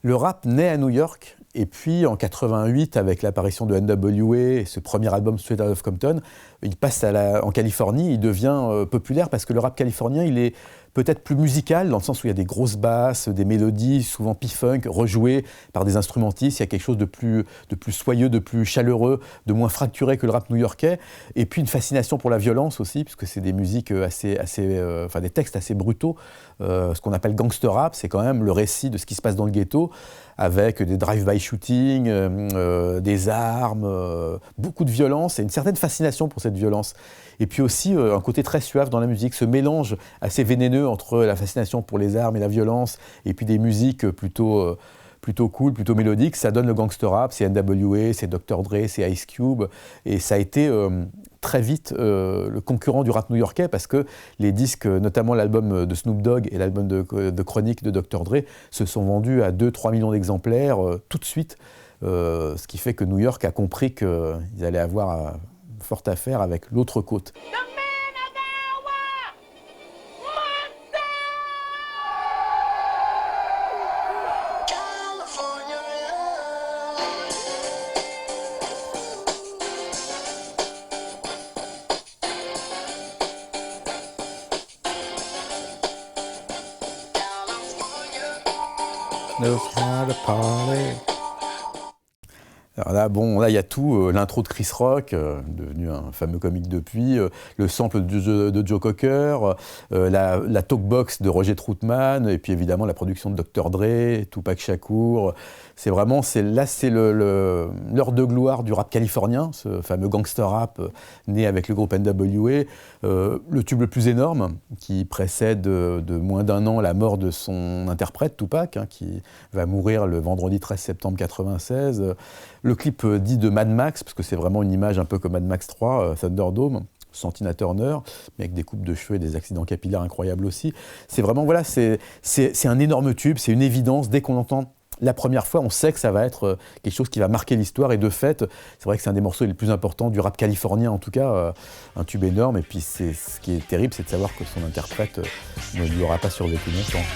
Le rap naît à New York, et puis en 88, avec l'apparition de NWA et ce premier album Straight Outta Compton, il passe en Californie, il devient populaire parce que le rap californien, il est peut-être plus musical, dans le sens où il y a des grosses basses, des mélodies, souvent P-funk, rejouées par des instrumentistes. Il y a quelque chose de plus soyeux, de plus chaleureux, de moins fracturé que le rap new-yorkais. Et puis une fascination pour la violence aussi, puisque c'est des musiques des textes assez brutaux. Ce qu'on appelle gangster rap, c'est quand même le récit de ce qui se passe dans le ghetto, avec des drive-by shootings, des armes, beaucoup de violence et une certaine fascination pour cette violence. Et puis aussi un côté très suave dans la musique, ce mélange assez vénéneux entre la fascination pour les armes et la violence, et puis des musiques plutôt cool, plutôt mélodiques. Ça donne le gangster rap, c'est NWA, c'est Dr. Dre, c'est Ice Cube, et ça a été très vite le concurrent du rap new-yorkais, parce que les disques, notamment l'album de Snoop Dogg et l'album de Chronic de Dr. Dre, se sont vendus à 2-3 millions d'exemplaires tout de suite, ce qui fait que New York a compris qu'ils allaient avoir forte affaire avec l'autre côte. Alors là, il y a tout, l'intro de Chris Rock, devenu un fameux comique depuis, le sample de Joe Cocker, la talkbox de Roger Troutman, et puis évidemment la production de Dr. Dre, Tupac Shakur. C'est l'heure de gloire du rap californien, ce fameux gangster rap né avec le groupe NWA. Le tube le plus énorme, qui précède de moins d'un an la mort de son interprète, Tupac, qui va mourir le vendredi 13 septembre 1996. Le clip dit de Mad Max, parce que c'est vraiment une image un peu comme Mad Max 3, Thunderdome, sans Tina Turner, mais avec des coupes de cheveux et des accidents capillaires incroyables aussi. C'est vraiment, voilà, c'est un énorme tube, c'est une évidence. Dès qu'on entend la première fois, on sait que ça va être quelque chose qui va marquer l'histoire, et de fait, c'est vrai que c'est un des morceaux les plus importants du rap californien, en tout cas, un tube énorme. Et puis ce qui est terrible, c'est de savoir que son interprète ne lui aura pas survécu longtemps.